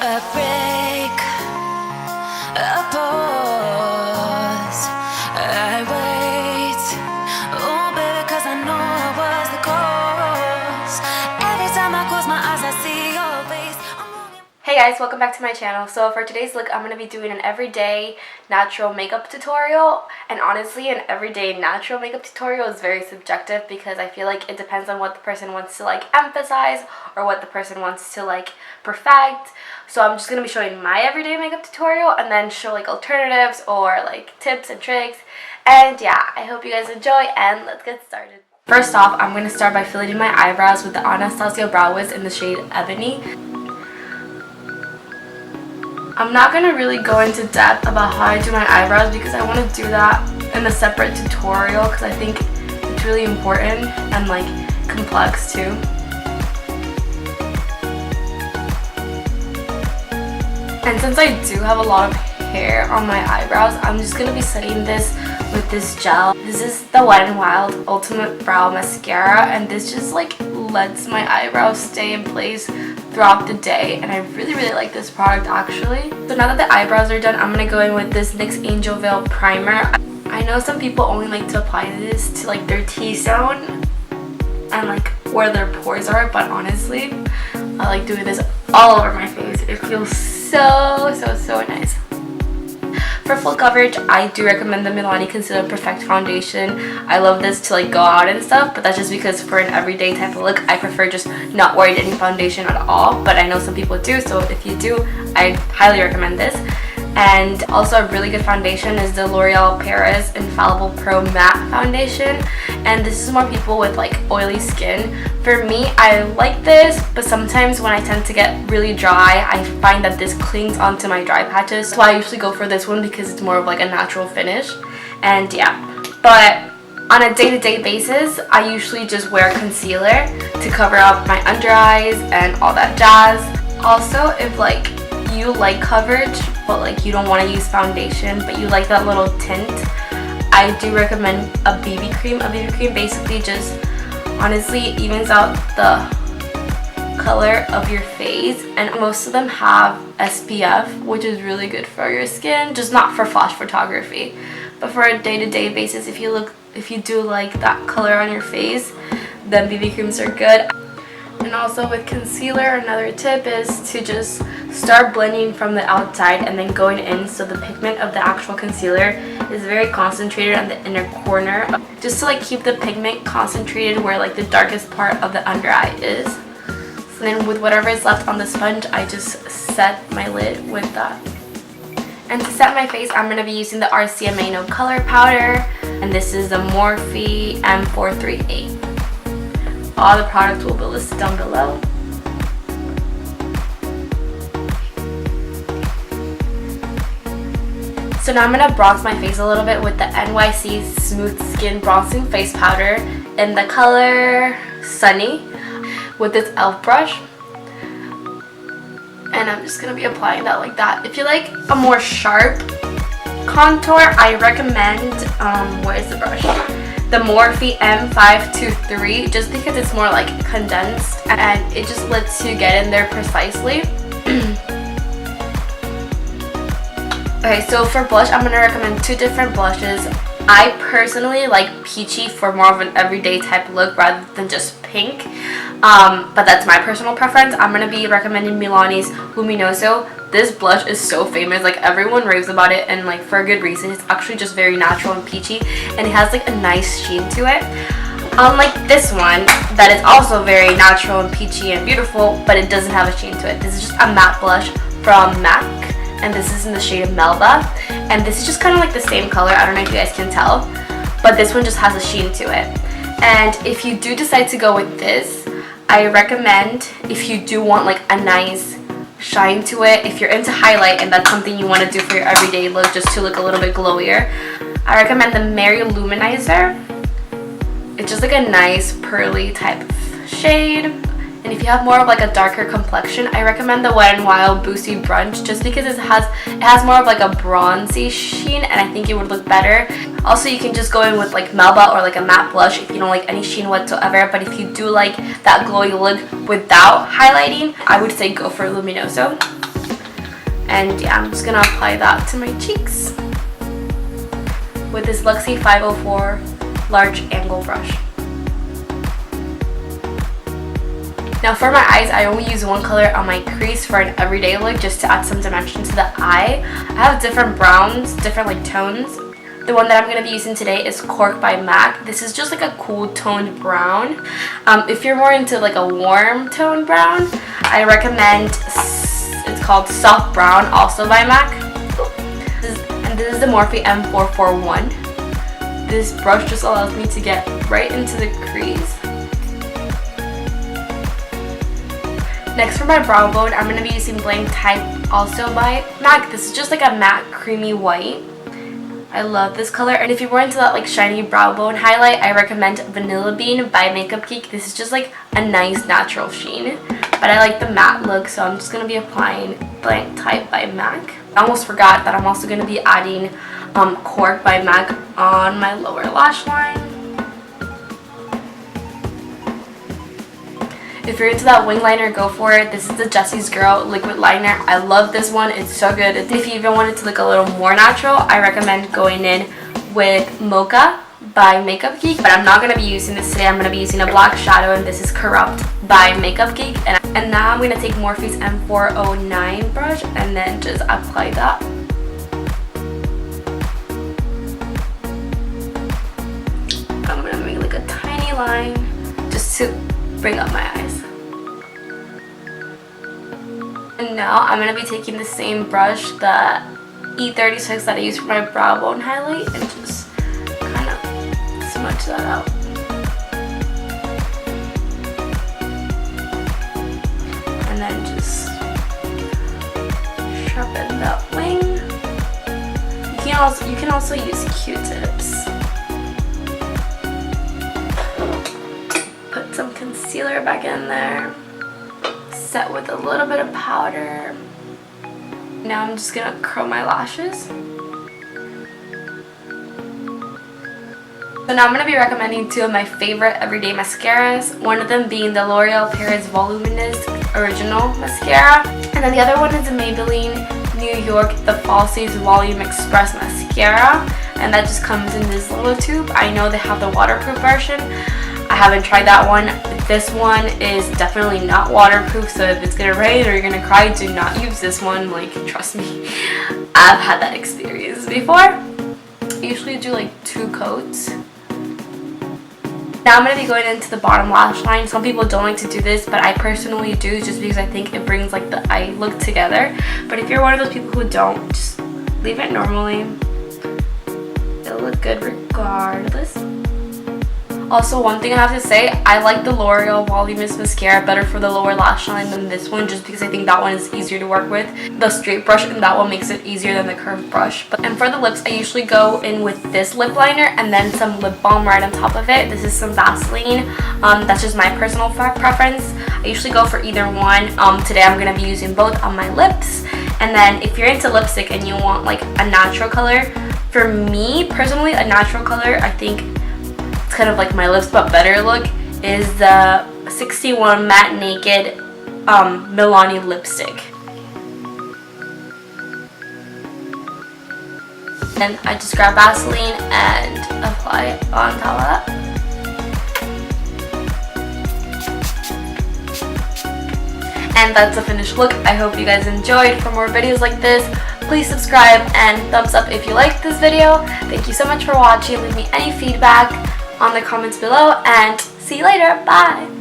A break, a pause, I wait. Oh baby, cause I know I was the cause. Every time I close my eyes I see your face. Hey guys, welcome back to my channel. So for today's look, I'm going to be doing an everyday natural makeup tutorial. And honestly, an everyday natural makeup tutorial is very subjective because I feel like it depends on what the person wants to like emphasize or what the person wants to like perfect. So I'm just going to be showing my everyday makeup tutorial and then show like alternatives or like tips and tricks. And yeah, I hope you guys enjoy and let's get started. First off, I'm going to start by filling in my eyebrows with the Anastasia Brow Wiz in the shade Ebony. I'm not going to really go into depth about how I do my eyebrows because I want to do that in a separate tutorial because I think it's really important and like complex too. And since I do have a lot of hair on my eyebrows, I'm just going to be setting this with this gel. This is the Wet n Wild Ultimate Brow Mascara, and this just like lets my eyebrows stay in place throughout the day, and I really like this product actually. So now that the eyebrows are done, I'm going to go in with this NYX Angel Veil Primer. I know some people only like to apply this to like their T-zone and like where their pores are, but honestly I like doing this all over my face. It feels so nice. For full coverage, I do recommend the Milani Concealer Perfect Foundation. I love this to like go out and stuff, but that's just because for an everyday type of look, I prefer just not wearing any foundation at all. But I know some people do, so if you do, I highly recommend this. And also a really good foundation is the L'Oreal Paris Infallible Pro Matte Foundation. And this is more people with like oily skin. For me, I like this, but sometimes when I tend to get really dry, I find that this clings onto my dry patches. So I usually go for this one because it's more of like a natural finish. And yeah, but on a day-to-day basis, I usually just wear concealer to cover up my under eyes and all that jazz. Also, if like you like coverage but like you don't want to use foundation but you like that little tint, I do recommend a BB cream. A BB cream basically just honestly evens out the color of your face, and most of them have SPF, which is really good for your skin, just not for flash photography, but for a day-to-day basis. If you do like that color on your face, then BB creams are good. And also with concealer, another tip is to just start blending from the outside and then going in, so the pigment of the actual concealer is very concentrated on the inner corner, just to like keep the pigment concentrated where like the darkest part of the under eye is. So then with whatever is left on the sponge, I just set my lid with that. And to set my face, I'm going to be using the RCMA No Color Powder, and this is the Morphe M438. All the products will be listed down below. So now I'm going to bronze my face a little bit with the NYC Smooth Skin Bronzing Face Powder in the color Sunny with this e.l.f. brush. And I'm just going to be applying that like that. If you like a more sharp contour, I recommend, where's the brush? The Morphe M523, just because it's more like condensed and it just lets you get in there precisely. Okay, so for blush, I'm going to recommend two different blushes. I personally like peachy for more of an everyday type look rather than just pink, but that's my personal preference. I'm going to be recommending Milani's Luminoso. This blush is so famous, like everyone raves about it, and like for a good reason. It's actually just very natural and peachy, and it has like a nice sheen to it. Unlike this one that is also very natural and peachy and beautiful, but it doesn't have a sheen to it. This is just a matte blush from MAC, and this is in the shade of Melba, and this is just kind of like the same color. I don't know if you guys can tell, but this one just has a sheen to it. And if you do decide to go with this, I recommend, if you do want like a nice shine to it, if you're into highlight and that's something you want to do for your everyday look just to look a little bit glowier, I recommend the Mary Luminizer. It's just like a nice pearly type of shade. And if you have more of like a darker complexion, I recommend the Wet n Wild Boosty Brunch, just because it has more of like a bronzy sheen, and I think it would look better. Also, you can just go in with like Melba or like a matte blush if you don't like any sheen whatsoever. But if you do like that glowy look without highlighting, I would say go for Luminoso. And yeah, I'm just gonna apply that to my cheeks with this Luxie 504 large angle brush. Now for my eyes, I only use one color on my crease for an everyday look just to add some dimension to the eye. I have different browns, different like tones. The one that I'm going to be using today is Cork by MAC. This is just like a cool toned brown. If you're more into like a warm toned brown, I recommend, it's called Soft Brown, also by MAC. And this is the Morphe M441. This brush just allows me to get right into the crease. Next for my brow bone, I'm going to be using Blanc Type, also by MAC. This is just like a matte creamy white. I love this color, and if you're more into that like shiny brow bone highlight, I recommend Vanilla Bean by Makeup Geek. This is just like a nice natural sheen, but I like the matte look, so I'm just going to be applying Blanc Type by MAC. I almost forgot that I'm also going to be adding Cork by MAC on my lower lash line. If you're into that wing liner, go for it. This is the Jessie's Girl liquid liner. I love this one. It's so good. If you even wanted to look a little more natural, I recommend going in with Mocha by Makeup Geek. But I'm not going to be using this today. I'm going to be using a black shadow, and this is Corrupt by Makeup Geek. And now I'm going to take Morphe's M409 brush and then just apply that. I'm going to make like a tiny line just to bring up my eyes. And now I'm going to be taking the same brush, the E36 that I use for my brow bone highlight, and just kind of smudge that out. And then just sharpen that wing. You can also use Q-tips. Put some concealer back in there. Set with a little bit of powder. Now I'm just gonna curl my lashes. So now I'm gonna be recommending two of my favorite everyday mascaras. One of them being the L'Oreal Paris Voluminous Original Mascara, and then the other one is the Maybelline New York The Falsies Volume Express Mascara, and that just comes in this little tube. I know they have the waterproof version. I haven't tried that one. This one is definitely not waterproof, so if it's gonna rain or you're gonna cry, do not use this one. Like, trust me, I've had that experience before. I usually do like 2 coats. Now I'm going to be going into the bottom lash line. Some people don't like to do this, but I personally do, just because I think it brings like the eye look together. But if you're one of those people who don't, just leave it normally. It'll look good regardless. Also, one thing I have to say, I like the L'Oreal Voluminous Mascara better for the lower lash line than this one, just because I think that one is easier to work with. The straight brush and that one makes it easier than the curved brush. And for the lips, I usually go in with this lip liner and then some lip balm right on top of it. This is some Vaseline. That's just my personal preference. I usually go for either one. Today I'm going to be using both on my lips. And then if you're into lipstick and you want like a natural color, for me personally, a natural color, I think it's kind of like my lips but better look, is the 61 Matte Naked Milani lipstick. And I just grab Vaseline and apply it on top of that. And that's the finished look. I hope you guys enjoyed. For more videos like this, please subscribe and thumbs up if you liked this video. Thank you so much for watching. Leave me any feedback on the comments below, and see you later. Bye!